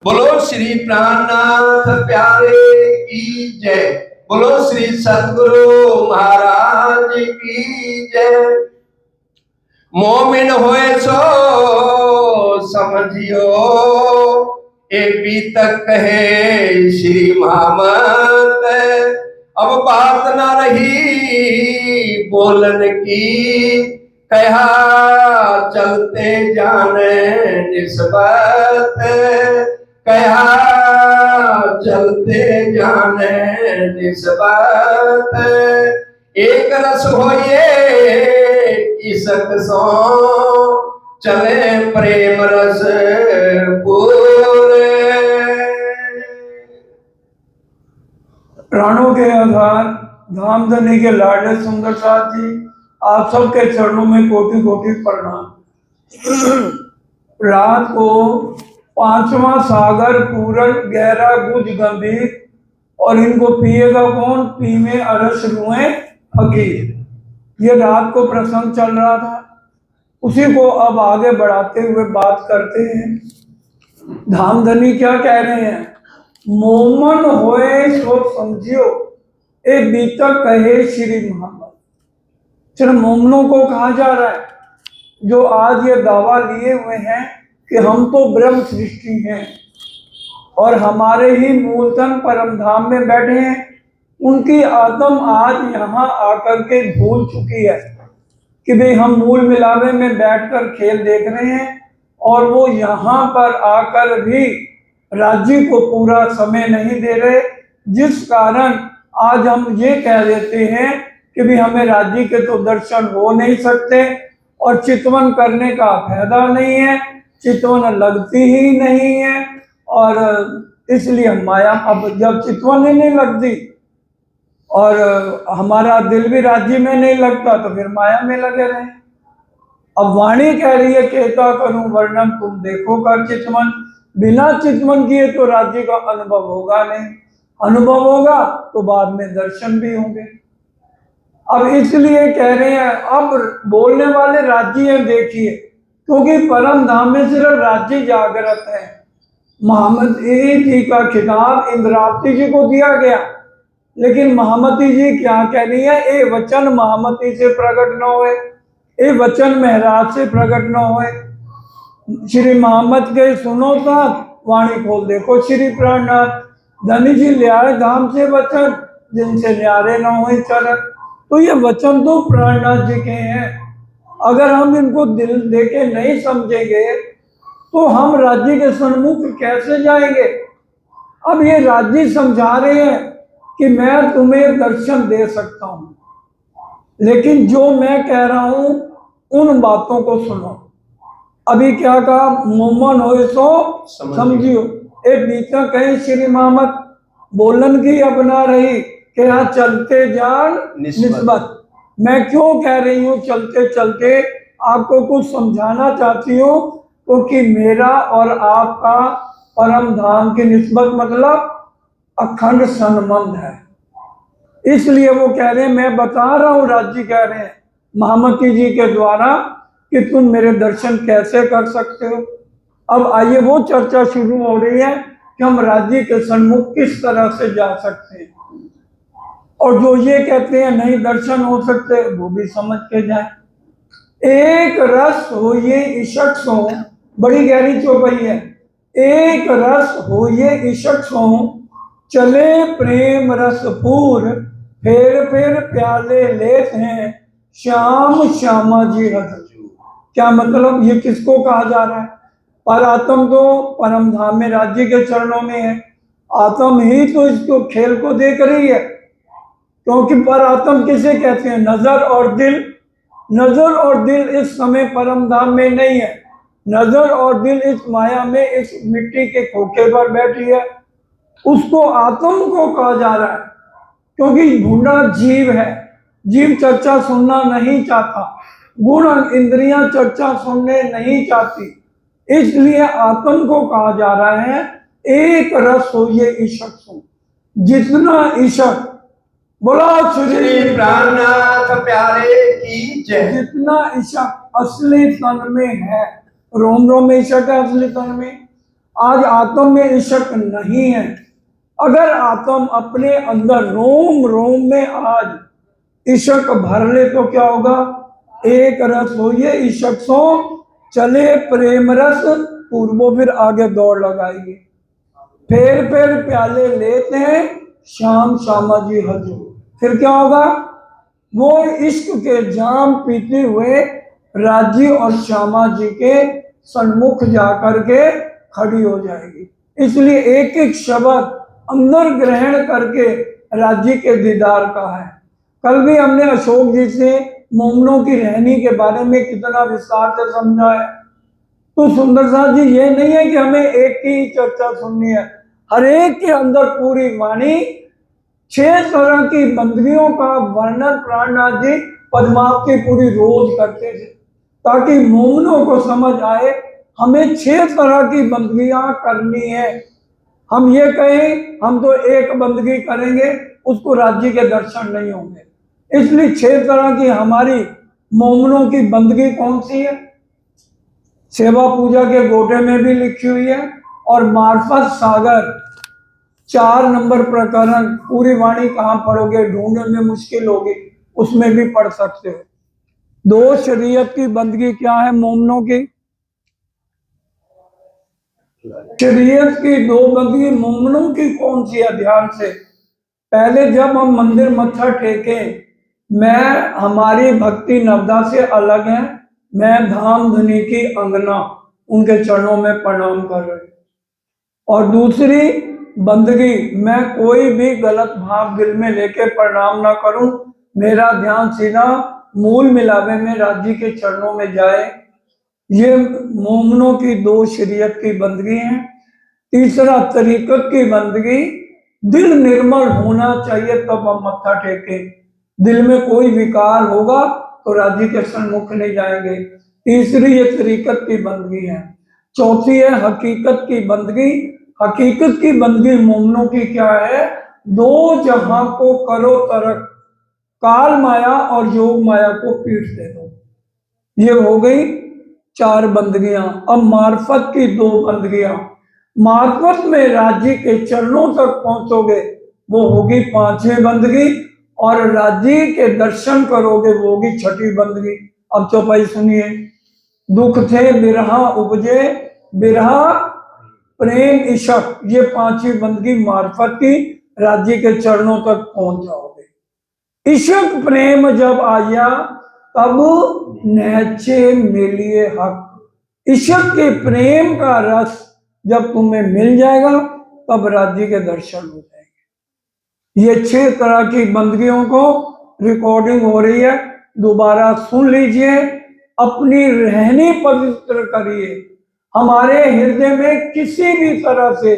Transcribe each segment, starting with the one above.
बोलो श्री प्राणनाथ प्यारे की जय। बोलो श्री सदगुरु महाराज की जय। मोमिन होए सो समझियो, ए बीतक कहे श्री महामत। अब बात ना रही बोलन की, कहा चलते जाने निस्बत। कहा चलते जाने निस्बत। एक रस होइए इसक सो, चले प्रेम रस पूरे। प्राणों के आधार धामधनी के लाडले सुंदर साथ जी, आप सबके चरणों में कोटि कोटि प्रणाम। रात को पांचवा सागर पूरन गहरा गुज गंभीर, और इनको पिएगा कौन? पीमे अरस रुए फकीर। ये रात को प्रसंग चल रहा था, उसी को अब आगे बढ़ाते हुए बात करते हैं। धामधनी क्या कह रहे हैं? मोमन होए सो समझियो, ए बीतक कहे श्री मोहम्मद। सिर्फ मोमनों को कहा जा रहा है जो आज ये दावा लिए हुए हैं कि हम तो ब्रह्म सृष्टि हैं और हमारे ही मूलतन परम धाम में बैठे हैं। उनकी आत्म आज यहाँ आकर के भूल चुकी है कि भाई हम मूल मिलावे में बैठकर खेल देख रहे हैं, और वो यहाँ पर आकर भी राज्य को पूरा समय नहीं दे रहे, जिस कारण आज हम ये कह देते हैं कि भी हमें राज्य के तो दर्शन हो नहीं सकते और चितवन करने का फायदा नहीं है, चितवन लगती ही नहीं है। और इसलिए माया, अब जब चितवन ही नहीं लगती और हमारा दिल भी राज्य में नहीं लगता तो फिर माया में लगे रहे। अब वाणी कह रही है कहता करूं वर्णन तुम देखो कर चितवन, बिना चितवन किए तो राज्य का अनुभव होगा नहीं, अनुभव होगा तो बाद में दर्शन भी होंगे। अब इसलिए कह रहे हैं अब बोलने वाले राज्य हैं, देखिए, क्योंकि परम धाम में सिर्फ राज्य जागृत है। महामती जी का खिताब इंद्रावती जी को दिया गया, लेकिन महामती जी क्या कह रही है? ए वचन महामती से प्रकट न होए, ए वचन महराज से प्रकट न होए। श्री मोहम्मद के सुनो तात, वाणी खोल देखो श्री प्राणनाथ। धनी जी ल्याए धाम से वचन, जिनसे न्यारे न हुए चरण। तो ये वचन तो प्राणनाथ जी के हैं, अगर हम इनको दिल देके नहीं समझेंगे तो हम राज्य के सन्मुख कैसे जाएंगे? अब ये राज्य समझा रहे हैं कि मैं तुम्हें दर्शन दे सकता हूं, लेकिन जो मैं कह रहा हूं उन बातों को सुनो। अभी क्या कहा? मोमन हो सो समझियो, ए बीता कहीं श्री मोहम्मद बोलन की अपना रही कि यहाँ चलते जान निस्बत। मैं क्यों कह रही हूँ चलते चलते? आपको कुछ समझाना चाहती हूँ, क्योंकि मेरा और आपका परम धाम की निस्बत मतलब अखंड संबंध है। इसलिए वो कह रहे हैं, मैं बता रहा हूँ, राज्य कह रहे हैं महामती जी के द्वारा कि तुम मेरे दर्शन कैसे कर सकते हो। अब आइए वो चर्चा शुरू हो रही है कि हम राज्य के सन्मुख किस तरह से जा सकते हैं, और जो ये कहते हैं नहीं दर्शन हो सकते वो भी समझ के जाए। एक रस हो ये इशक सो, बड़ी गहरी चौपाई है। एक रस हो ये इशक सो, चले प्रेम रस पूर, फेर प्याले लेते हैं श्याम श्यामा जी हजूर। क्या मतलब? ये किसको कहा जा रहा है? पर आत्म तो परम धाम में राज्य के चरणों में है, आत्म ही तो इसको खेल को देख रही है, क्योंकि पर आत्म किसे कहते हैं? नजर और दिल। नजर और दिल इस समय परम धाम में नहीं है, नजर और दिल इस माया में, इस मिट्टी के खोखे पर बैठी है। उसको आत्म को कहा जा रहा है, क्योंकि ढूंढा जीव है, जीव चर्चा सुनना नहीं चाहता, गुण इंद्रियां चर्चा सुनने नहीं चाहती, इसलिए आत्म को कहा जा रहा है एक रस हो ये ईशक सो। जितना ईशक, बोला श्री प्राणनाथ प्यारे की जय। जितना ईशक असली तन में है, रोम रोम में ईशक है असली तन में, आज आत्म में इशक नहीं है। अगर आत्म अपने अंदर रोम रोम में आज इशक भर ले तो क्या होगा? एक रस होइए इशक सो चले प्रेम रस पूर्वो, फिर आगे दौड़ लगाएगी। फेर फेर प्याले लेते हैं श्याम श्यामा जी हजूर, फिर क्या होगा? वो इश्क के जाम पीते हुए राजी और श्यामा जी के सन्मुख जाकर के खड़ी हो जाएगी। इसलिए एक एक शब्द अंदर ग्रहण करके राजी के दीदार का है। कल भी हमने अशोक जी से मोमनों की रहनी के बारे में कितना विस्तार से समझा है। तो सुंदर साथ जी, ये नहीं है कि हमें एक की चर्चा सुननी है, हर एक के अंदर पूरी वाणी 6 तरह की बंदगियों का वर्णन प्राणनाथ जी पद्मावत की पूरी रोज करते थे, ताकि मोमनों को समझ आए हमें 6 तरह की बंदगियां करनी है। हम ये कहें हम तो एक बंदगी करेंगे, उसको राज्य के दर्शन नहीं होंगे। इसलिए 6 तरह की हमारी मोमनों की बंदगी कौन सी है? सेवा पूजा के गोटे में भी लिखी हुई है, और मार्फत सागर 4 नंबर प्रकरण, पूरी वाणी कहाँ पढ़ोगे, ढूंढने में मुश्किल होगी, उसमें भी पढ़ सकते हो। 2 शरीयत की बंदगी क्या है मोमनों की? शरीयत की 2 बंदगी मोमनों की कौन सी है? ध्यान से, पहले जब हम मंदिर मत्था टेके, मैं हमारी भक्ति नवदा से अलग है, मैं धाम धनी की अंगना उनके चरणों में प्रणाम कर रही हूँ। और दूसरी बंदगी, मैं कोई भी गलत भाव दिल में लेके प्रणाम ना करूं, मेरा ध्यान सीधा मूल मिलावे में राज्य के चरणों में जाए। ये मोमनों की 2 शरीयत की बंदगी है। तीसरा तरीकत की बंदगी, दिल निर्मल होना चाहिए तब हम मत्था टेके, दिल में कोई विकार होगा तो राज्य के सन्मुख नहीं जाएंगे। तीसरी ये तरीकत की बंदगी है। चौथी है हकीकत की बंदगी। हकीकत की बंदगी मोमनों की क्या है? 2 जहां को करो तरक, काल माया और योग माया को पीठ दे दो। ये हो गई 4 बंदगियां। अब मार्फत की 2 बंदगियां, मार्फत में राज्य के चरणों तक पहुंचोगे, वो होगी 5वीं बंदगी, और राज्य के दर्शन करोगे, वो होगी 6ठी बंदगी। अब चौपाई सुनिए। दुख थे बिरहा उपजे, बिरहा प्रेम इशक, ये 5वीं बंदगी मार्फत की, राज्य के चरणों तक पहुंच जाओगे। इशक प्रेम जब आया तब नैचे मिलिए हक। इशक के प्रेम का रस जब तुम्हें मिल जाएगा तब राज्य के दर्शन हो जाएंगे। ये 6 तरह की बंदगियों को रिकॉर्डिंग हो रही है, दोबारा सुन लीजिए, अपनी रहनी पवित्र करिए। हमारे हृदय में किसी भी तरह से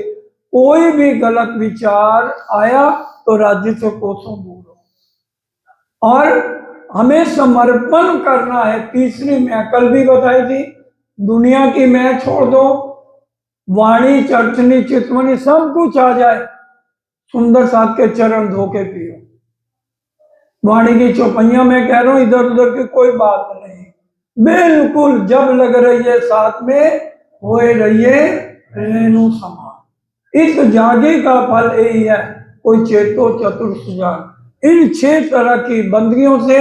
कोई भी गलत विचार आया तो राज्य से कोसों दूर हो, और हमें समर्पण करना है। तीसरी मैं कल भी बताई थी, दुनिया की मैं छोड़ दो, वाणी चर्चनी चितवनी सब कुछ आ जाए, सुंदर साथ के चरण धोके पियो। वाणी की चौपैया में कह रहा हूं, इधर उधर की कोई बात नहीं, बिल्कुल जब लग रही है साथ में होए रहिए रेणु समान। इस जागे का फल यही है, कोई चेतो चतुर सुजान। इन 6 तरह की बंदगियों से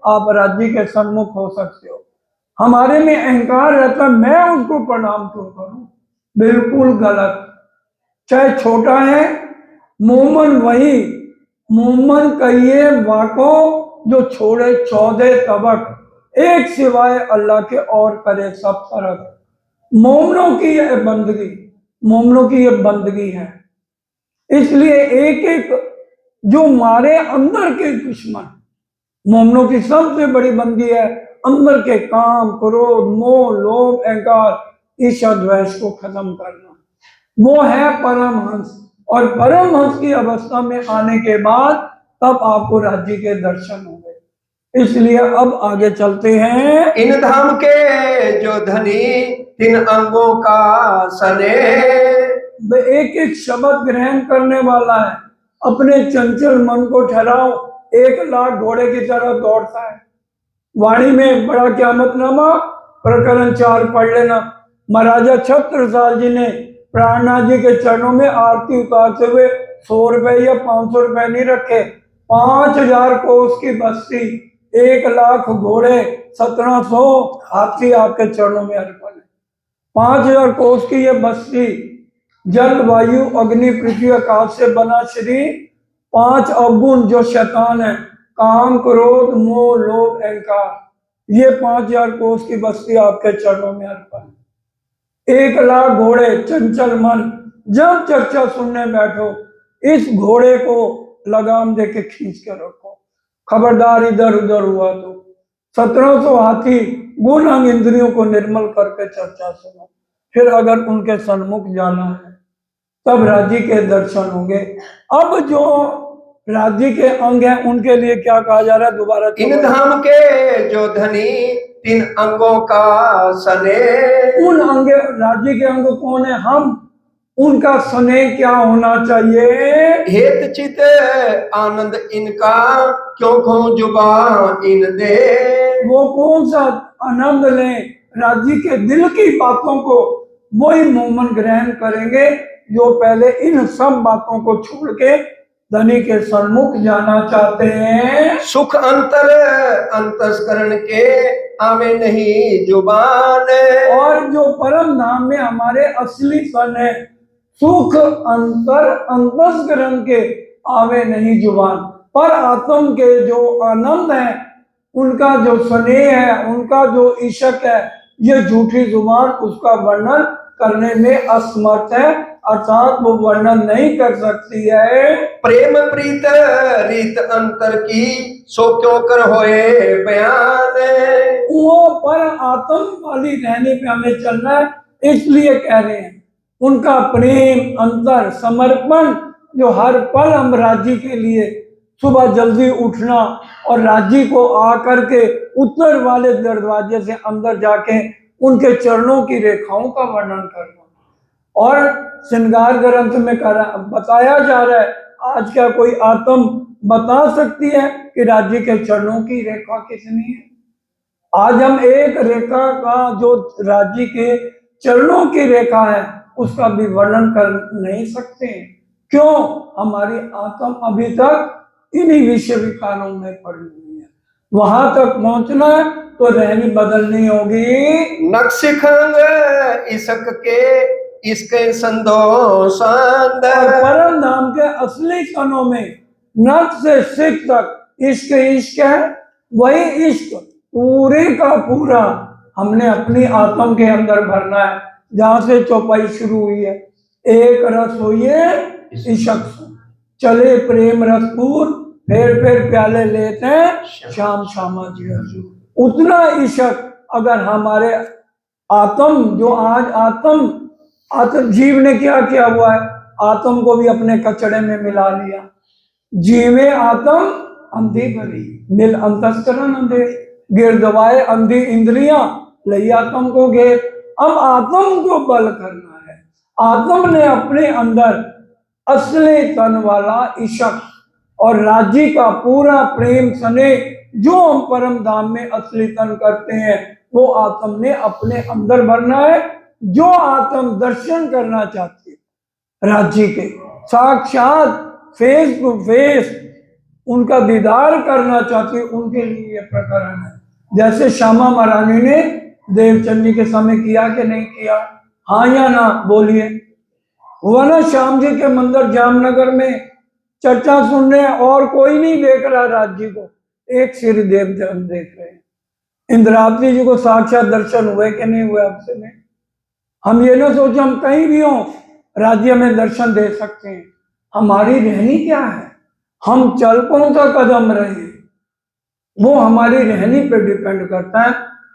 आप राज्य के सन्मुख हो सकते हो। हमारे में अहंकार रहता है, मैं उसको प्रणाम क्यों करूं, बिल्कुल गलत। चाहे छोटा है, मोमन वही, मोमन कहिए वाको जो छोड़े 14 तबक, एक सिवाय अल्लाह के और करे सब तरफ। मोमनों की यह बंदगी, मोमनों की यह बंदगी है। इसलिए एक एक जो मारे अंदर के दुश्मन, मोमनों की सबसे बड़ी बंदगी है अंदर के काम, क्रोध, मोह, लोभ, अहंकार, ईर्ष्या, द्वेष को खत्म करना। वो है परमहंस, और परमहंस की अवस्था में आने के बाद तब आपको राज्य के दर्शन होंगे। इसलिए अब आगे चलते हैं। इन धाम के जो धनी 3 अंगों का सने। एक एक शब्द ग्रहण करने वाला है, अपने चंचल मन को ठहराओ, 1 लाख घोड़े की तरह दौड़ता है। वाणी में बड़ा क़यामतनामा प्रकरण 4 पढ़ लेना। महाराजा छत्रसाल जी ने प्राणनाथ जी के चरणों में आरती उतारते हुए 100 रुपए या 500 रुपए नहीं रखे, 5000 कोस की बस्ती, 1 लाख घोड़े, 1700 हाथी आपके चरणों में अर्पण है। 5000 कोस की ये बस्ती, जल वायु अग्नि पृथ्वी आकाश से बना शरीर, 5 अवगुण जो शैतान है, काम क्रोध मोह लोभ अहंकार, ये 5000 कोस की बस्ती आपके चरणों में अर्पण। 1 लाख घोड़े, चंचल मन, जब चर्चा सुनने बैठो इस घोड़े को लगाम देके खींच के रखो, खबरदार इधर उधर हुआ तो। 1700 हाथी, गुण अंग इंद्रियों को निर्मल करके चर्चा सुनो। फिर अगर उनके सन्मुख जाना है तब राज्य के दर्शन होंगे। अब जो राज्य के अंग हैं उनके लिए क्या कहा जा रहा है, दोबारा इन धाम के जो धनी 3 अंगों का सने। उन अंग राज्य के अंग कौन है? हम। उनका स्नेह क्या होना चाहिए? हेत चित आनंद इनका क्यों खो जुबान इन दे। वो कौन सा आनंद लें? राज्य के दिल की बातों को वही मोमन ग्रहण करेंगे जो पहले इन सब बातों को छोड़ के धनी के सन्मुख जाना चाहते हैं। सुख अंतर अंतस्करण के आवे नहीं जुबान। और जो परम धाम में हमारे असली सन है, सुख अंतर अंतस्करण के आवे नहीं जुबान, पर आत्म के जो आनंद है, उनका जो स्नेह है, उनका जो इश्क है, ये झूठी जुबान उसका वर्णन करने में असमर्थ है, अर्थात वो वर्णन नहीं कर सकती है। प्रेम प्रीत रीत अंतर की सो क्यों कर होए बयान। वो पर आत्म वाली रहने पे हमें चलना है, इसलिए कह रहे हैं। उनका प्रेम अंतर समर्पण जो हर पल हम राज्य के लिए सुबह जल्दी उठना और राज्य को आकर के उत्तर वाले दरवाजे से अंदर जाके उनके चरणों की रेखाओं का वर्णन करना। और श्रृंगार ग्रंथ में बताया जा रहा है, आज क्या कोई आत्म बता सकती है कि राज्य के चरणों की रेखा कितनी है? आज हम एक रेखा का जो राज्य के चरणों की रेखा है उसका भी वर्णन कर नहीं सकते। क्यों? हमारी आत्म अभी तक इन्हीं विषय विकारों में पड़ी हुई है। वहां तक पहुंचना है तो रहनी बदलनी होगी। नक्शिखंग इसक के इसके संदोषंद। परम धाम के असली कणों में नख से सिख तक इश्क इश्क है। वही इश्क पूरे का पूरा हमने अपनी आत्म के अंदर भरना है। जहां से चौपाई शुरू हुई है, एक रस होइए इश्क चले प्रेम रसपूर, फिर प्याले लेते हैं शाम शामा जी हजूर। उतना इश्क अगर हमारे आत्म जो आज आत्म जीव ने क्या किया हुआ है, आत्म को भी अपने कचड़े में मिला लिया। जीवे आत्म अंधी भरी मिल अंतस्करण अंधे, गिर दबाए अंधी इंद्रियां लई आत्म को घेर। अब आत्म को बल करना है। आत्म ने अपने अंदर असली तन वाला इश्क और राज्य का पूरा प्रेम स्नेह जो हम परम धाम में असली तन करते हैं वो आत्म ने अपने अंदर भरना है। जो आत्म दर्शन करना चाहती है राज्य के, साक्षात फेस टू फेस उनका दीदार करना चाहती है, उनके लिए यह प्रकरण है। जैसे श्यामा महारानी ने देवचंद जी के समय किया कि नहीं किया? हाँ या ना बोलिए। हुआ ना श्याम जी के मंदिर जामनगर में चर्चा सुन रहे हैं और कोई नहीं देख रहा राज्य को, एक श्री देव देख रहे हैं। इंद्रावती जी को साक्षात दर्शन हुए कि नहीं हुए आपसे में? हम ये ना सोचे हम कहीं भी हों राज्य में दर्शन दे सकते हैं। हमारी रहनी क्या है, हम चल कौन सा कदम रहे, वो हमारी रहनी पे डिपेंड करता है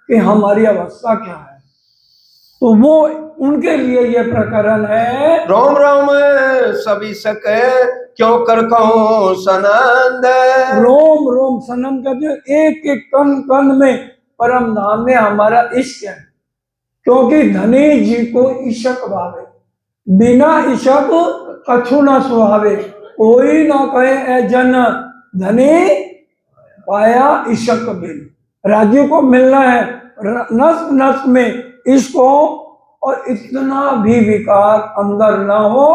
कि हमारी अवस्था क्या है। तो वो उनके लिए ये प्रकरण है। रोम रोम सभी सके क्यों कर कहो सनंद। रोम रोम सनम कहते एक एक कण कण में परम धाम में हमारा इश्क है। क्योंकि धनी जी को इश्क भावे, बिना इश्क कछु न सुहावे। कोई ना कहे ए जन धनी पाया इश्क बिन। राज्य को मिलना है, नस नस में इश्क हो और इतना भी विकार अंदर ना हो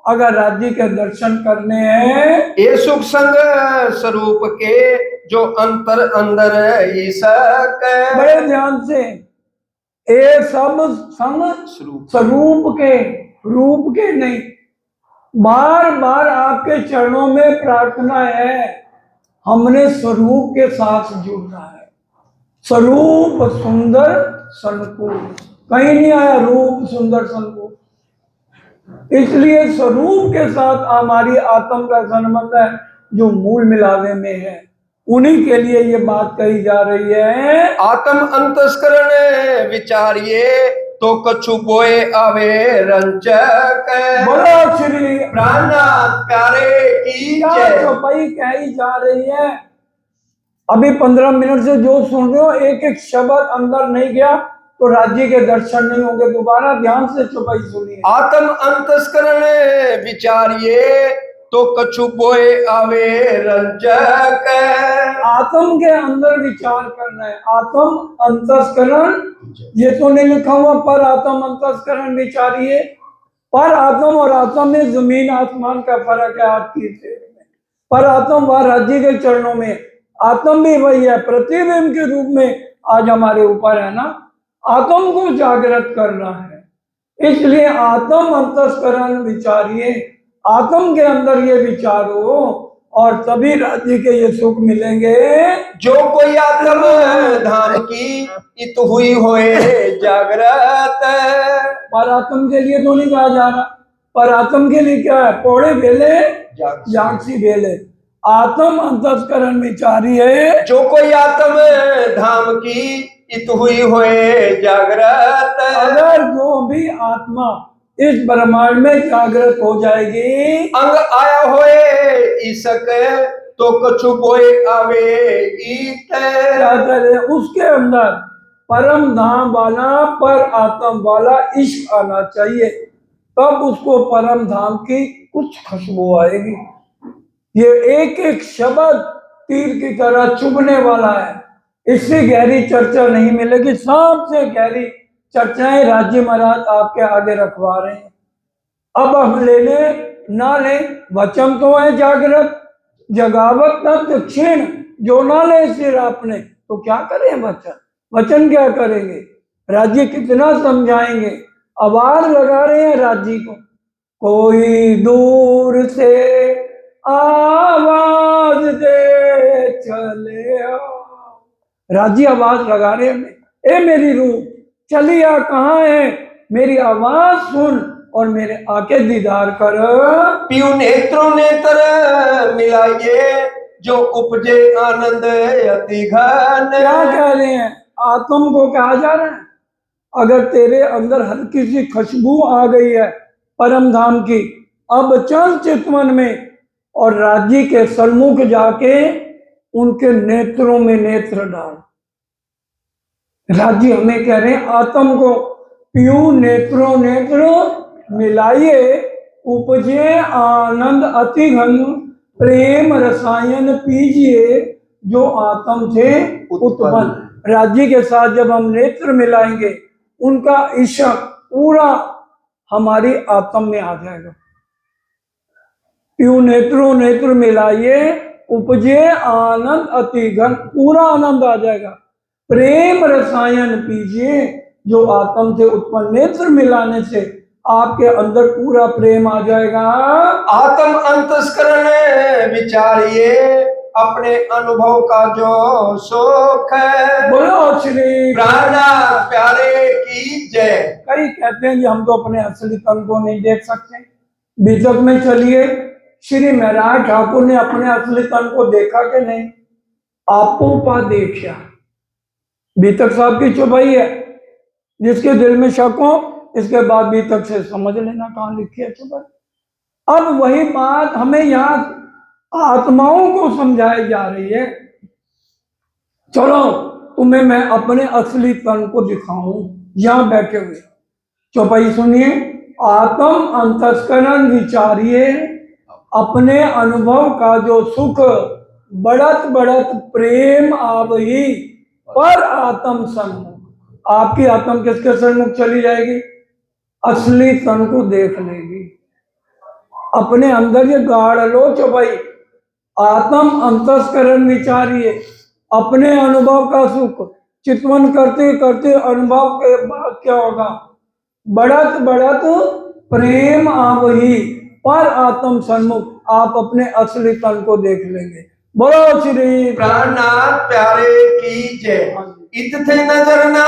अगर राज्य के दर्शन करने हैं। ये सुख संग स्वरूप के जो अंतर अंदर ईसक बड़े ध्यान से, ये सब संग स्वरूप स्वरूप के, रूप के नहीं। बार बार आपके चरणों में प्रार्थना है, हमने स्वरूप के साथ जुड़ना है। स्वरूप सुंदर संकुल, कहीं नहीं आया रूप सुंदर संकुल। इसलिए स्वरूप के साथ हमारी आत्म का संबंध है जो मूल मिलावे में है। उन्हीं के लिए ये बात कही जा रही है। आत्म अंतस्करण विचारिए तो कछु बोए आवे रंजक बोलो श्री प्राणनाथ प्यारे की क्या जय। चौपाई कही जा रही है। अभी 15 मिनट से जो सुन रहे हो, एक एक शब्द अंदर नहीं गया तो राज्य के दर्शन नहीं होंगे। दोबारा ध्यान से चौपाई सुनिए। आत्म अंतस्करण विचारिए तो कछु बोए आवे रंजक। आत्म के अंदर विचार करना है। आत्म अंतस्करण, ये तो नहीं लिखा हुआ पर आत्म अंतस्करण विचारिए। पर आत्म और आत्म में जमीन आसमान का फर्क है। आपकी पर आत्म व राज्य के चरणों में, आत्म भी वही है, प्रतिबिंब के रूप में आज हमारे ऊपर है ना। आत्म को जागृत करना है, इसलिए आत्म अंतस्करण विचारिए। आत्म के अंदर ये विचारो और तभी राज्य के ये सुख मिलेंगे। जो कोई आत्म धाम की इत हुई होए जागृत। पर आत्म के लिए तो नहीं कहा जा रहा। पर आत्म के लिए क्या है? पौड़े बेले जागसी बेले। आत्म अंतस्करण विचारी है। जो कोई आत्म धाम की इत हुई होए जागृत। अगर जो भी आत्मा इस ब्रह्मांड में जागृत हो जाएगी, अंग आया होए ईसक तो कछु बोए आवे ईत। क्या करे? उसके अंदर परम धाम वाला, पर आत्म वाला इश्क आना चाहिए, तब उसको परम धाम की कुछ खुशबू आएगी। ये एक एक शब्द तीर की तरह चुभने वाला है। इससे गहरी चर्चा नहीं मिलेगी। सबसे गहरी चर्चाएं राज्य महाराज आपके आगे रखवा रहे हैं। अब हम ले लें ना लें, वचन तो है जागृत, जगावत तत्व क्षीण। जो ना ले सिर आपने तो क्या करें? वचन क्या करेंगे? राज्य कितना समझाएंगे? आवाज लगा रहे हैं राज्य को, कोई दूर से आवाज दे चले आओ। राज्य आवाज लगा रहे हैं, ए मेरी रूह चली आ, कहाँ है? मेरी आवाज सुन और मेरे आके दीदार कर। पीऊ नेत्रों नेत्र मिलाइए जो उपजे आनंद अति घन। क्या कह रहे हैं? आत्म को कहा जा रहा है, अगर तेरे अंदर हल्की सी खुशबू आ गई है परम धाम की, अब चल चितवन में और राज्य के सन्मुख जाके उनके नेत्रों में नेत्र डाल। राज्य हमें कह रहे हैं आत्म को पीऊ नेत्रों नेत्र मिलाइए, उपजे आनंद अति घन, प्रेम रसायन पीजिए जो आत्म से उत्पन्न। राज्य के साथ जब हम नेत्र मिलाएंगे, उनका इश्क पूरा हमारी आत्म में आ जाएगा। पीऊ नेत्रों नेत्र मिलाइए, उपजे आनंद अति घन, पूरा आनंद आ जाएगा। प्रेम रसायन पीजिए जो आत्म से उत्पन्न। नेत्र मिलाने से आपके अंदर पूरा प्रेम आ जाएगा। आत्म अंतस्करण विचारिए अपने अनुभव का जो सुख है। बोलो श्री प्राणनाथ प्यारे की जय। कई कहते हैं कि हम तो अपने असली तन को नहीं देख सकते। बीतक में चलिए, श्री महराज ठाकुर ने अपने असली तन को देखा कि नहीं? आपो पा देखा। बीतक साहब की चौपाई है, जिसके दिल में शक हो इसके बाद बीतक से समझ लेना कहाँ लिखी है चौपाई। अब वही बात हमें यहाँ आत्माओं को समझाई जा रही है। चलो तुम्हें मैं अपने असली तन को दिखाऊं, यहां बैठे हुए। चौपाई सुनिए। आत्म अंतस्करण विचारिए अपने अनुभव का जो सुख, बढ़त बढ़त प्रेम आवही पर आत्म सन्मुख। आपकी आत्म किसके सन्मुख चली जाएगी? असली तन को देख लेगी। अपने अंदर ये गाड़ लो चौपाई, आत्म अंतस्करण विचारिए, अपने अनुभव का सुख चितवन करते करते अनुभव के बाद क्या होगा, बढ़त बढ़त प्रेम आवही, पर आत्म सन्मुख आप अपने असली तन को देख लेंगे। बोलो श्री प्राणनाथ प्यारे की जय। इत थे नजर ना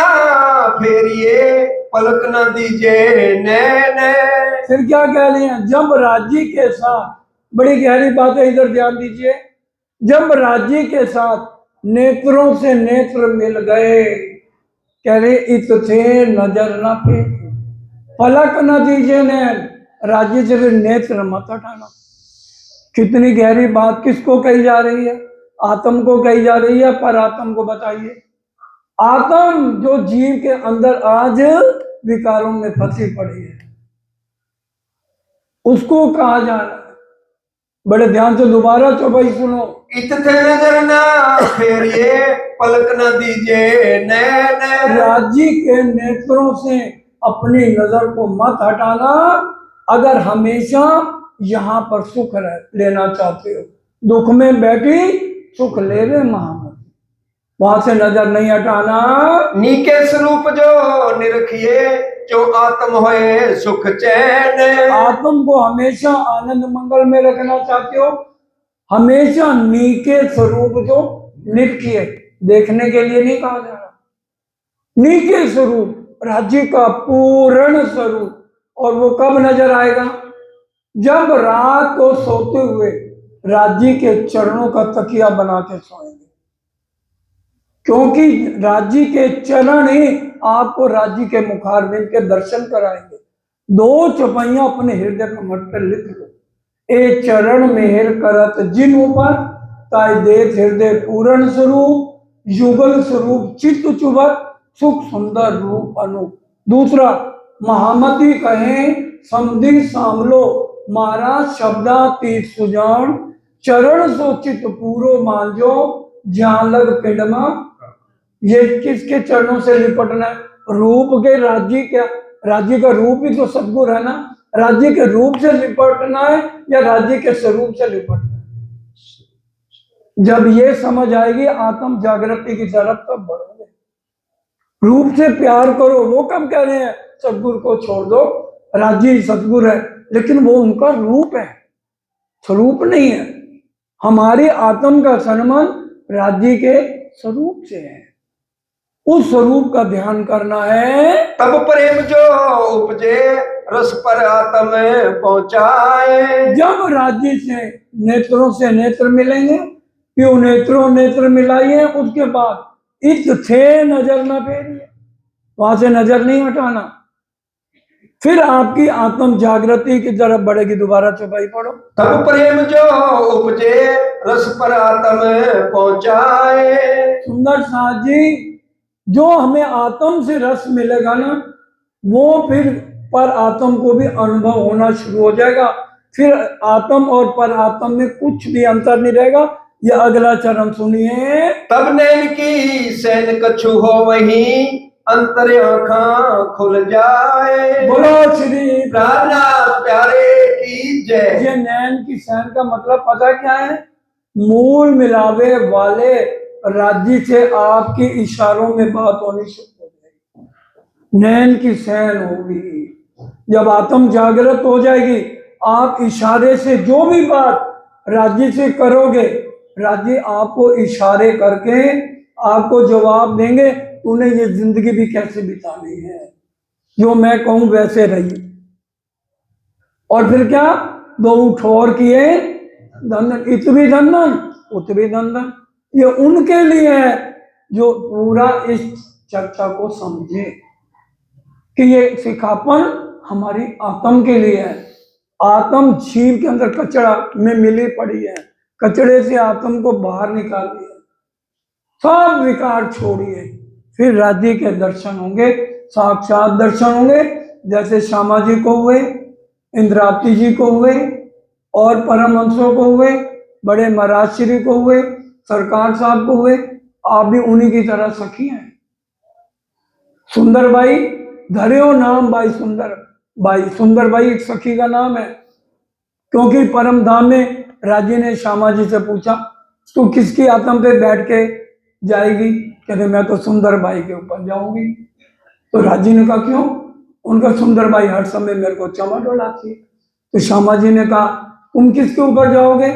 फेरिए, पलक न दीजिए नैन। फिर क्या कह रहे हैं, जब राज्य के साथ, बड़ी गहरी बात है, इधर ध्यान दीजिए, जब राज्य के साथ नेत्रों से नेत्र मिल गए, कह रहे इत थे नजर ना फेर, पलक न दीजिए नैन, राज्य से फिर नेत्र मत हटाना। कितनी गहरी बात किसको कही जा रही है, आत्म को कही जा रही है, पर आत्म को बताइए। आत्म जो जीव के अंदर आज विकारों में फंसी पड़ी है, उसको कहा जा रहा है, बड़े ध्यान से दोबारा चौपाई सुनो। इत थे नजर ना फेरिए, पलक न दीजिए नैन। राज्य के नेत्रों से अपनी नजर को मत हटाना, अगर हमेशा यहाँ पर सुख लेना चाहते हो। दुख में बैठी सुख ले रहे महामती, वहां से नजर नहीं हटाना। नीके स्वरूप जो निरखिए, जो आत्म होए सुख चैन। आत्म को हमेशा आनंद मंगल में रखना चाहते हो, हमेशा नीके स्वरूप जो निरखिए, देखने के लिए नहीं कहा जा रहा, नीके स्वरूप राज्य का पूर्ण स्वरूप। और वो कब नजर आएगा, जब रात को सोते हुए राज्य के चरणों का तकिया बना के सोएंगे, क्योंकि राज्य के चरण ही आपको राज्य के मुखारबिंद के दर्शन कराएंगे। दो चौपाइयां अपने हृदय कमर पर लिख लो, ए चरण मेहर करत जिन ऊपर, ताय देत हृदय पूर्ण स्वरूप, युगल स्वरूप चित्त चुबत, सुख सुंदर रूप अनूप। दूसरा, महामती कहें समधि सामलो, महाराज शब्दातीत सुजान, चरण सो चित पूरो मांझो, ज्ञान लग पिंडमा। ये किसके चरणों से लिपटना है, रूप के राज्य क्या, राज्य का रूप ही तो सद्गुरु है ना, राज्य के रूप से लिपटना है या राज्य के स्वरूप से लिपटना है। जब ये समझ आएगी आत्म जागृति की तरफ, तब बढ़ोगे। रूप से प्यार करो, वो कब कह रहे हैं सद्गुरु को छोड़ दो, राज्य ही सद्गुरु है, लेकिन वो उनका रूप है, स्वरूप नहीं है। हमारी आत्म का सम्मान राज्य के स्वरूप से है, उस स्वरूप का ध्यान करना है। तब प्रेम जो उपजे, रस पर आत्म पहुंचाए। जब राज्य से नेत्रों से नेत्र मिलेंगे, क्यों नेत्रों नेत्र मिलाइए, उसके बाद इत थे नजर न फेरिए, वहां से नजर नहीं हटाना, फिर आपकी आत्म जागृति की तरफ बढ़ेगी। दोबारा चौपाई पढ़ो। तब प्रेम जो उपजे, रस पर आत्म पहुंचाए। सुंदर साथ जी, जो हमें आत्म से रस मिलेगा ना, वो फिर पर आत्म को भी अनुभव होना शुरू हो जाएगा, फिर आत्म और पर आत्म में कुछ भी अंतर नहीं रहेगा। ये अगला चरण सुनिए। तब नैन की सैन कछु हो वही, अंतर आँखां खुल जाए। बोलो श्री प्राणनाथ प्यारे की जय। ये नैन की सैन का मतलब पता क्या है, मूल मिलावे वाले राज्य से आपके इशारों में बात होनी शुरू हो जाएगी, नैन की सैन होगी। जब आत्म जागृत हो जाएगी, आप इशारे से जो भी बात राज्य से करोगे, राज्य आपको इशारे करके आपको जवाब देंगे, तूने ये जिंदगी भी कैसे बितानी है, जो मैं कहूं वैसे रही। और फिर क्या, दो ठोर किए धंधन, इत भी धंधन उत भी धंधन। ये उनके लिए है जो पूरा इस चर्चा को समझे कि ये सिखापन हमारी आत्म के लिए है। आत्म जीव के अंदर कचरा में मिली पड़ी है, कचड़े से आत्म को बाहर निकालिए, सब विकार छोड़िए, फिर राज्य के दर्शन होंगे, साक्षात दर्शन होंगे, जैसे श्यामा जी को हुए, इंद्रावती जी को हुए, और परमहंसों को हुए, बड़े महाराज श्री को हुए, सरकार साहब को हुए। आप भी उन्हीं की तरह सखी हैं। सुंदर बाई धरियो नाम बाई सुंदर, भाई सुंदर भाई एक सखी का नाम है। क्योंकि परम धाम में राजी ने श्यामा जी से पूछा, तू किसकी आत्म पे बैठ के जाएगी? कहते मैं तो सुंदर भाई के ऊपर जाऊंगी। तो राजी ने कहा क्यों? उनका सुंदर भाई हर समय मेरे को चमा डोलाती है। तो श्यामा जी ने कहा तुम किसके ऊपर जाओगे?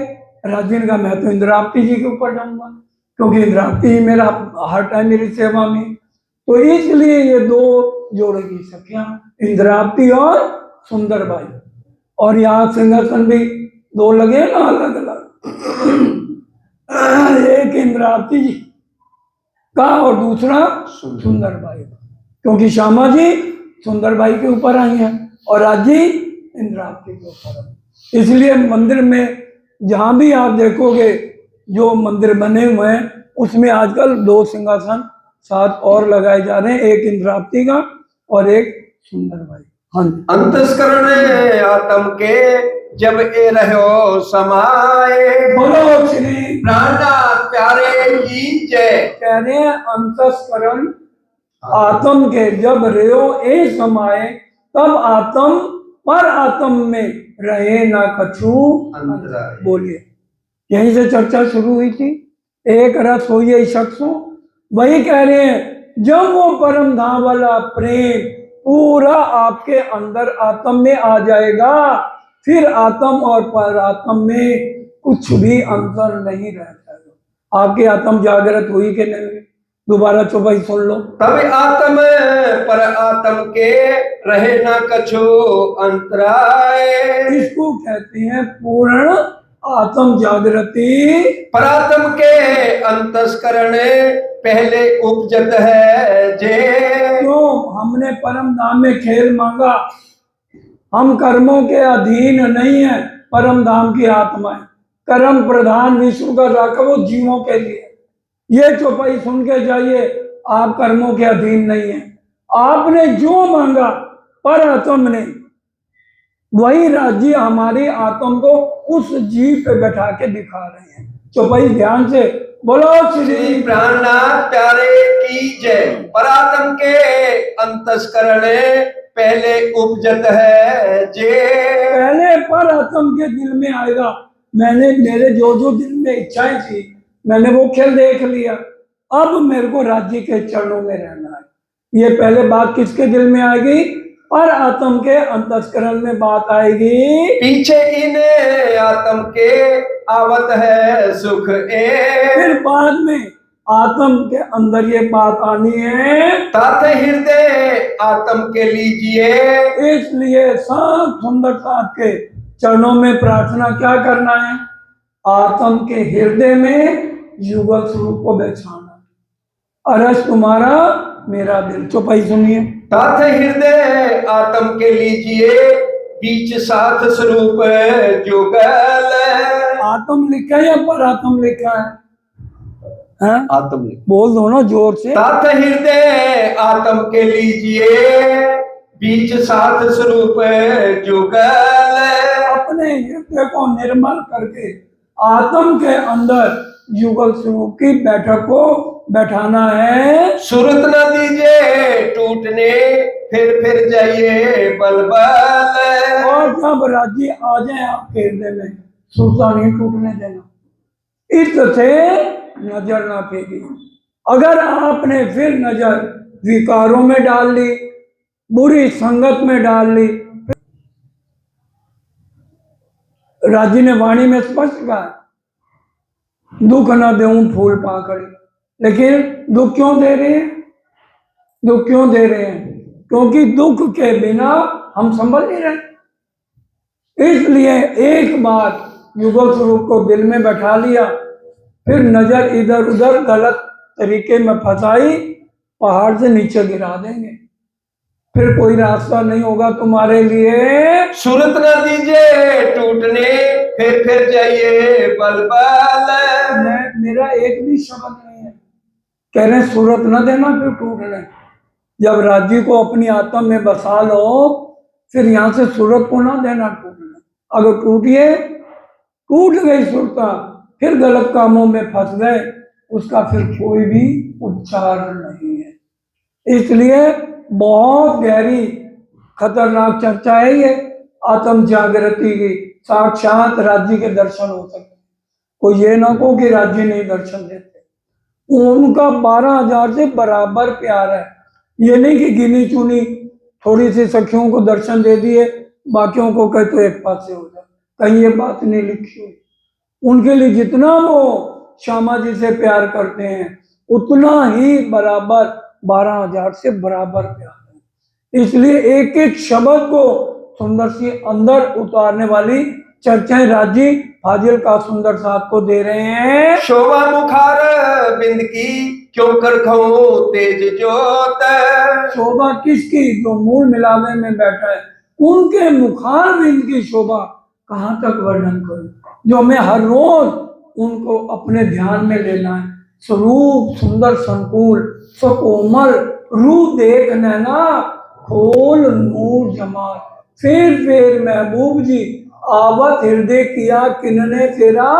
राजी ने कहा मैं तो इंद्रावती जी के ऊपर जाऊंगा, क्योंकि इंद्रावती ही मेरा हर टाइम मेरी सेवा में। तो इसलिए ये दो जोड़े की सखियां, इंद्रावती और सुंदर भाई। और यहाँ सिंहासन भी दो लगे ना अलग अलग, एक इंद्रावती जी का और दूसरा सुंदर भाई का। क्योंकि श्यामा जी सुंदर भाई के ऊपर आई हैं और राजी इंद्रावती के ऊपर आई। इसलिए मंदिर में जहां भी आप देखोगे जो मंदिर बने हुए हैं उसमें आजकल दो सिंहासन साथ और लगाए जा रहे हैं, एक इंद्रावती का और एक सुंदर भाई। हाँ जी। अंतस्करण आत्म के जब ए रहो समाए, बोलो श्री प्राणनाथ प्यारे की जय। कह रहे हैं अंतस्करण आत्म के जब रहो ए समाए, तब आत्म पर आत्म में रहे ना कछु अंतराय। बोलिए। यहीं से चर्चा शुरू हुई थी, एक रस हो ये शख्स हो। वही कह रहे हैं जब वो परम धाम वाला प्रेम पूरा आपके अंदर आत्म में आ जाएगा, फिर आत्म और पर आत्म में कुछ भी अंतर नहीं रह जाएगा। आपकी आत्म जागृत हुई कि नहीं? दोबारा चौपाई सुन लो। तब आत्म पर आत्म के रहे ना कछु अंतराय, इसको कहते हैं पूर्ण आत्म जागृति। परात्म के अंतस्करण पहले उपजत है जे। क्यों? हमने परम धाम में खेल मांगा, हम कर्मों के अधीन नहीं है। परम धाम की आत्मा है, कर्म प्रधान विश्व का राखा वो जीवों के लिए। ये चौपाई सुन के जाइए, आप कर्मों के अधीन नहीं है। आपने जो मांगा पर आत्म ने, वही राज्य हमारी आत्म को उस जीव पे बैठा के दिखा रहे हैं। चौपाई ध्यान से बोलो श्री श्री प्राणनाथ प्यारे की जय। परात्म के अंतस्करण पहले उपजत है जे। पहले पर आत्म के दिल में आएगा। मैंने मेरे जो जो दिल में इच्छाएं थी मैंने वो खेल देख लिया, अब मेरे को राज्य के चरणों में रहना है। ये पहले बात किसके दिल में आएगी? और आत्म के अंतस्करण में बात आएगी। पीछे इन आत्म के आवत है सुख ए। फिर बाद में आत्म के अंदर ये बात आनी है, तात हृदय आत्म के लीजिए। इसलिए सब सुंदर साथ के चरणों में प्रार्थना क्या करना है? आत्म के हृदय में युगल स्वरूप को बैठाना। अरस तुम्हारा मेरा दिल। चौपाई सुनिए। तात हृदय आत्म के लीजिए, बीच साथ स्वरूप जुगल। आत्म लिखा है या पर आत्म लिखा है? हैं? आत्म बोल दो ना जोर से। तात हृदय आत्म के लीजिए, बीच साथ स्वरूप जुगल। अपने हृदय को निर्मल करके आत्म के अंदर युगल स्वरूप की बैठक को बैठाना है। सुरत न दीजिए टूटने, फिर जाइए बल बल। और जब राज्य आ जाए आपके हृदय में, सुरता नहीं टूटने देना। इससे नजर ना फेंकी। अगर आपने फिर नजर विकारों में डाल ली, बुरी संगत में डाल ली, राजी ने वाणी में स्पष्ट कहा दुख न देऊं फूल पाकड़ी। लेकिन दुख क्यों दे रहे हैं? दुख क्यों दे रहे हैं? क्योंकि दुख के बिना हम संभल नहीं रहे। इसलिए एक बार युगल स्वरूप को दिल में बैठा लिया, फिर नजर इधर उधर गलत तरीके में फंसाई, पहाड़ से नीचे गिरा देंगे, फिर कोई रास्ता नहीं होगा तुम्हारे लिए। सुरत न दीजिए टूटने, फिर जाइए बल बल। मेरा एक भी शब्द नहीं है, कह रहे सूरत न देना फिर टूटने। जब राज्य को अपनी आत्मा में बसा लो, फिर यहां से सूरत को ना देना टूटने। अगर टूट गई सुरता, फिर गलत कामों में फंस गए, उसका फिर कोई भी उपचार नहीं है। इसलिए बहुत गहरी खतरनाक चर्चा है ये। आत्म जागृति की साक्षात राज्य के दर्शन हो सकते। कोई ये ना को कि राज्य नहीं दर्शन देते। उनका 12,000 से बराबर प्यार है। ये नहीं कि गिनी चुनी थोड़ी सी सखियों को दर्शन दे दिए, बाकियों को कहे तो एक पास से हो जाए, कहीं ये बात नहीं लिखी हुई। उनके लिए जितना वो श्यामा जी से प्यार करते हैं उतना ही बराबर 12,000 से बराबर प्यार है। इसलिए एक एक शब्द को सुंदर सी अंदर उतारने वाली चर्चाएं राजी फाजिल का सुंदर साथ को दे रहे हैं। शोभा मुखार बिंद की क्यों कर खो तेज जोत। शोभा किसकी? जो मूल मिलावे में बैठा है उनके मुखार बिंद की शोभा कहाँ तक वर्णन करूं, जो हमें हर रोज उनको अपने ध्यान में लेना है। स्वरूप सुंदर संकुल सकोमल रूप देख नैना खोल नूर जमाल। फिर महबूब जी आवत हृदय किया किनने तेरा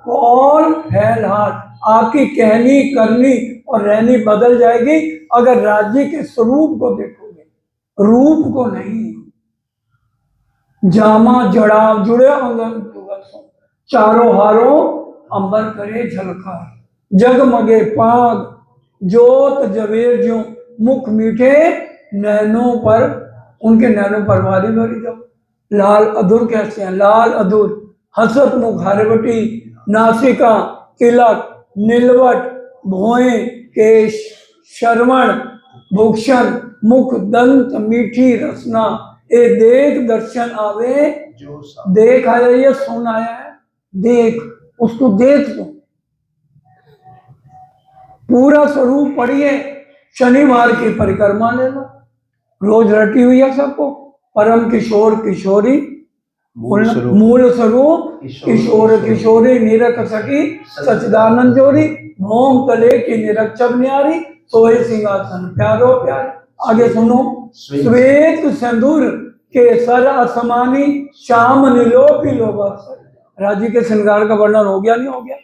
कौन फैलहार। आपकी कहनी करनी और रहनी बदल जाएगी अगर राज्य के स्वरूप को देखोगे, रूप को नहीं। जामा जड़ाव जुड़े अंगन चारों हारों अंबर करे झलकार। जगमगे पाग जोत जवेर जो मुख मीठे नैनों पर, उनके नैनों पर वारी भरी जब। लाल अधुर कैसे हैं? लाल अधुर हसत मुख हरवटी नासिका तिलक नीलवट भोए केश श्रवण भूषण मुख दंत मीठी रसना। ए देख दर्शन आवे जो देख आया, ये सुन आया है, देख उसको देख लो। पूरा स्वरूप पढ़िए, शनिवार की परिक्रमा ले लो, रोज रटी हुई है सबको। परम किशोर किशोरी मूल स्वरूप किशोर किशोरी निरख सकी सचिदानंद जोरी। भोम तले की निरक्षक न्यारी सोए सिंहासन प्यारो प्यार। आगे सुनो। श्वेत सिंदूर केसर असमानी श्याम नीलोपी लोभा। राज्य के श्रृंगार का वर्णन हो गया नहीं हो गया?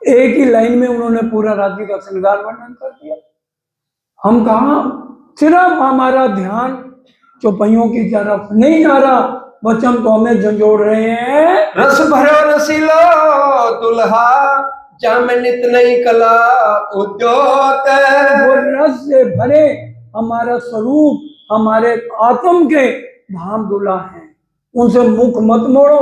एक ही लाइन में उन्होंने पूरा राज्य का श्रृंगार वर्णन कर दिया। हम कहा सिर्फ हमारा ध्यान चौपाइयों की तरफ नहीं जा रहा, वचन तो हमें झंझोड़ रहे हैं। रस भरो रसीलो दुल्हा जाम नित नई कला उद्योत। वो रस से भरे हमारा स्वरूप हमारे आत्म के धाम दुल्हा हैं, उनसे मुख मत मोड़ो।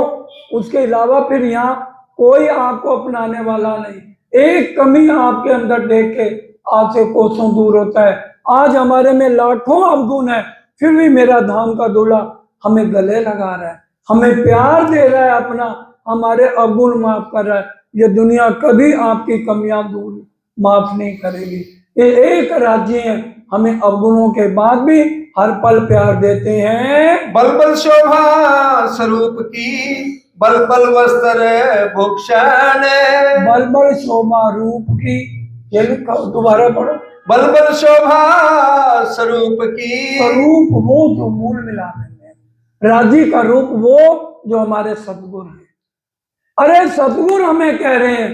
उसके अलावा फिर यहाँ कोई आपको अपनाने वाला नहीं। एक कमी आपके अंदर देख के आपसे कोसों दूर होता है। आज हमारे में लाखों अवगुण है, फिर भी मेरा धाम का दूल्हा हमें गले लगा रहा है, हमें प्यार दे रहा है अपना, हमारे अवगुण माफ कर रहा है। ये दुनिया कभी आपकी कमियां दूर माफ नहीं करेगी। ये एक राज्य है, हमें अवगुणों के बाद भी हर पल प्यार देते हैं। बल बल शोभा स्वरूप की बल बल वस्त्र भूषण। बल बल शोभा रूप की, ये लिखा दोबारा पढ़ो। बल बल शोभा स्वरूप की। स्वरूप वो जो मूल मिलावे में, राज्य का रूप वो जो हमारे सतगुरु हैं। अरे सतगुरु हमें कह रहे हैं,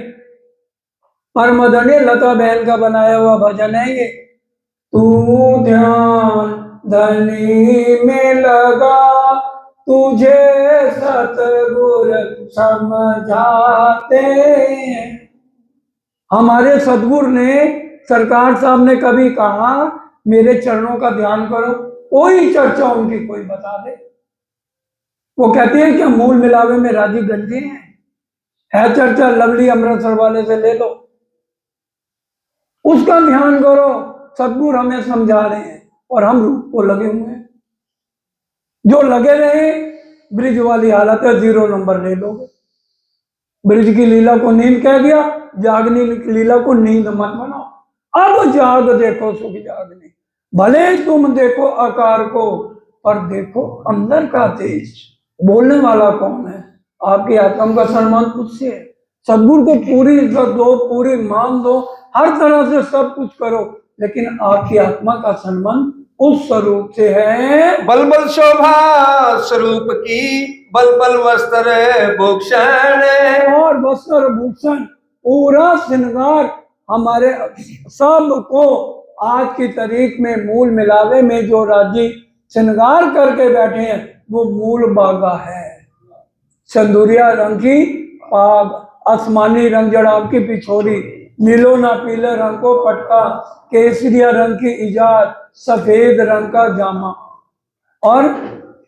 परमदनी लता बहन का बनाया हुआ भजन है ये। तू ध्यान धनी में लगा तुझे सतगुर समझाते हैं। हमारे सतगुरु ने, सरकार साहब ने कभी कहा मेरे चरणों का ध्यान करो? कोई चर्चा उनकी कोई बता दे। वो कहते हैं कि मूल मिलावे में राजी गंजी है चर्चा लवली अमृतसर वाले से ले लो, उसका ध्यान करो। सतगुरु हमें समझा रहे हैं और हम रूप को लगे हुए हैं। जो लगे रहे ब्रिज वाली हालत है, 0 नंबर ले लोगे। ब्रिज की लीला को नींद कह दिया, जागनी लीला को नींद मत बनाओ। अब जाग देखो सुख जागनी, भले तुम देखो आकार को पर देखो अंदर का तेज। बोलने वाला कौन है? आपकी आत्मा का सम्मान उससे है। सदगुरु को पूरी इज्जत दो, पूरी मान दो, हर तरह से सब कुछ करो, लेकिन आपकी आत्मा का सम्मान उस स्वरूप से है। बल बल शोभा स्वरूप की बल बल वस्त्र भूषण। और वस्त्र भूषण पूरा श्रृंगार हमारे सब को आज की तारीख में मूल मिलावे में जो राजी श्रृंगार करके बैठे हैं वो मूल बागा है। सिंदूरिया रंग की पाग, आसमानी रंग जड़ाब की पिछोरी, नीलो ना पीले रंग को पटका, केसरिया रंग की इजाद, सफेद रंग का जामा, और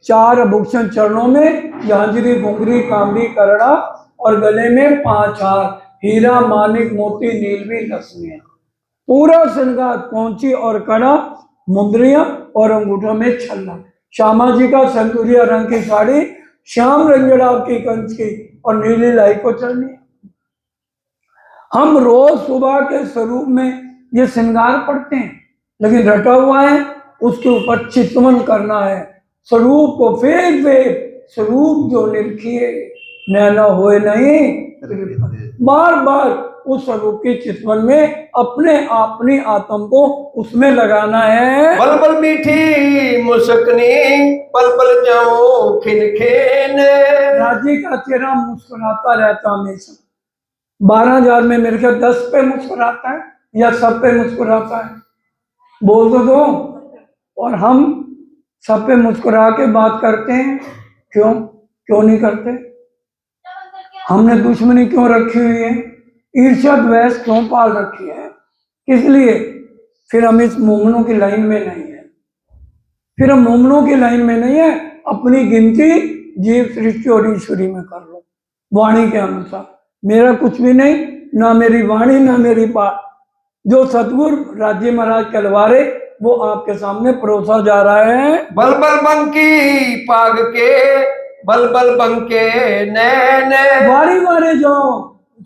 4 आभूषण चरणों में, झांझरी, घुंघरी, कामड़ी, करड़ा, और गले में 5 हार, हीरा, मानिक, मोती, नीलवी, लक्ष्मियां। पूरा श्रृंगार, पौंची और कड़ा, मुंदरियां और अंगूठों में छल्ला। श्यामा जी का सिंदूरिया रंग की साड़ी, श्याम रंजड़ा की कंच की और नीली लाई को चढ़नी। हम रोज सुबह के स्वरूप में ये श्रृंगार पढ़ते हैं, लेकिन रटा हुआ है उसके ऊपर चितवन करना है। स्वरूप को फेंक दे, स्वरूप जो निरखिए, नैना होए नहीं। बार बार उस स्वरूप की चितवन में अपने अपनी आत्म को उसमें लगाना है। बल बल मीठी मुस्कनी, पल पल जाऊं खिन खिन। राजी का चेहरा मुस्कुराता रहता हमेशा। 12,000 में मेरे ख्याल 10 पे मुस्कुराता है या सब पे मुस्कुराता है, बोल तो दो। और हम सब पे मुस्कुरा के बात करते हैं, क्यों क्यों नहीं करते? हमने दुश्मनी क्यों रखी हुई है? ईर्ष्या द्वेष क्यों पाल रखी है? किस लिए? फिर हम इस मोमनों की लाइन में नहीं है, फिर हम मोमनों की लाइन में नहीं है। अपनी गिनती जीव सृष्टि और ईश्वरी में कर लो, वाणी के अनुसार। मेरा कुछ भी नहीं, ना मेरी वाणी ना मेरी बात। जो सतगुरु राज्य महाराज कलवारे वो आपके सामने परोसा जा रहा है। बल बल बंकी पाग के, बल बल बंके नैने। वारी वारे जो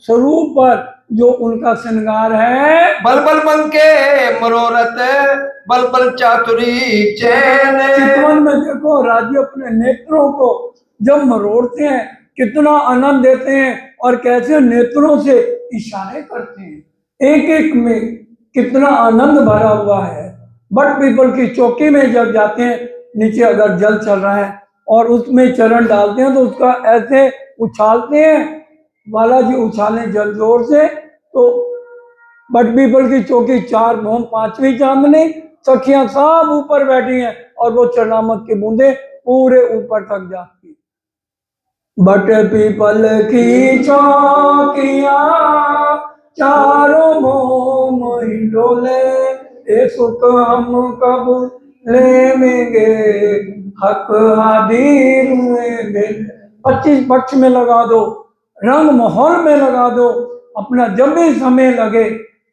स्वरूप पर जो उनका श्रृंगार है, बल बल बंके मनोरथ, बल बल चातुरी चैन। चितवन में देखो राज्य अपने नेत्रों को जब मरोड़ते हैं कितना आनंद देते हैं, और कैसे नेत्रों से इशारे करते हैं, एक एक में कितना आनंद भरा हुआ है। बट पीपल की चौकी में जब जाते हैं, नीचे अगर जल चल रहा है और उसमें चरण डालते हैं तो उसका ऐसे उछालते हैं, बालाजी उछालें जल जोर से, तो बट पीपल की चौकी 4 भूम 5वीं चांदनी, सखियां सब ऊपर बैठी हैं और वो चरणामृत की बूंदे पूरे ऊपर तक जाती। बट पीपल की चौकियां चारों मोम डोले, ए सुख हम कब लेंगे, हक हादिर हुए दिल। 25 पक्ष में लगा दो, रंग माहौल में लगा दो, अपना जब भी समय लगे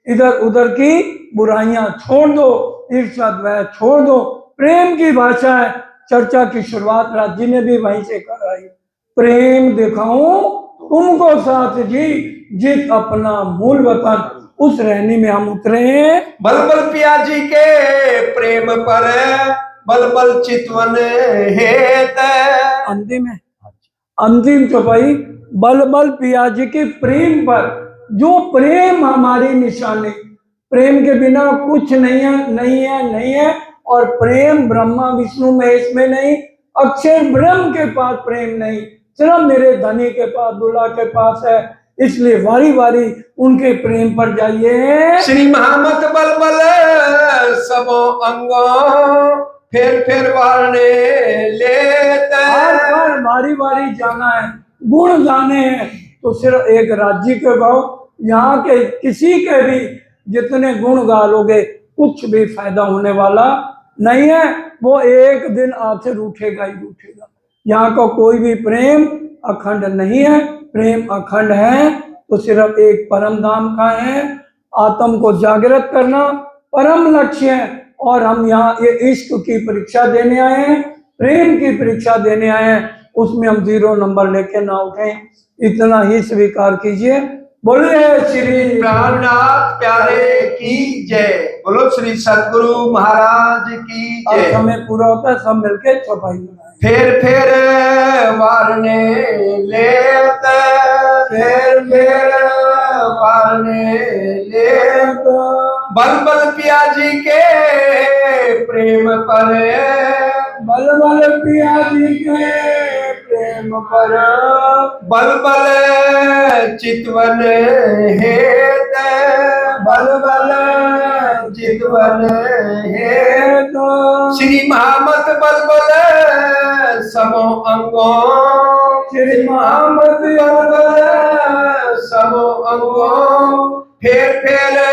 इधर उधर की बुराइयां छोड़ दो, ईर्ष्या द्वेष छोड़ दो। प्रेम की भाषा है। चर्चा की शुरुआत राज्य ने भी वहीं से कराई। प्रेम दिखाऊं तुमको साथ जी, जित अपना मूल वतन, उस रहनी में हम उतरे हैं। बल बल पिया जी के प्रेम पर, बल बल चितवन हेत। अंतिम है, अंतिम चौपाई। बल बल पिया जी के प्रेम पर, जो प्रेम हमारी निशानी, प्रेम के बिना कुछ नहीं है, नहीं है, नहीं है। और प्रेम ब्रह्मा विष्णु महेश में नहीं, अक्षर ब्रह्म के पास प्रेम नहीं, सिर्फ मेरे धनी के पास, दूल्हा के पास है। इसलिए वारी वारी उनके प्रेम पर जाइए। श्री महामत बल बल सबो अंगो, फेर वारने लेते। हर बार बारी बारी जाना है, गुण गाने हैं, तो सिर्फ एक राज्य के गाओ। यहाँ के किसी के भी जितने गुण गा लोगे कुछ भी फायदा होने वाला नहीं है, वो एक दिन आपसे रूठेगा ही रूठेगा। यहाँ का कोई भी प्रेम अखंड नहीं है। प्रेम अखंड है तो सिर्फ एक परम धाम का है। आत्म को जागृत करना परम लक्ष्य है, और हम यहाँ ये इश्क की परीक्षा देने आए हैं, प्रेम की परीक्षा देने आए हैं। उसमें हम 0 नंबर लेके ना उठें, इतना ही स्वीकार कीजिए। बोलिए श्री प्राणनाथ प्यारे की जय। बोलो श्री सतगुरु महाराज की अब जय। समय पूरा होता है, सब मिलके चौपाई बनाएं। फेर वारने लेते, फेर वारने लेते। बल बल पिया जी के प्रेम पर, बल बल पिया जी के प्रेम पर, बल बल चितवन हेत, बल बल चितवन विद्वन है तो श्री महामत बलबल समो अंगो श्री महामत बलबल समो अंगो फेर फेर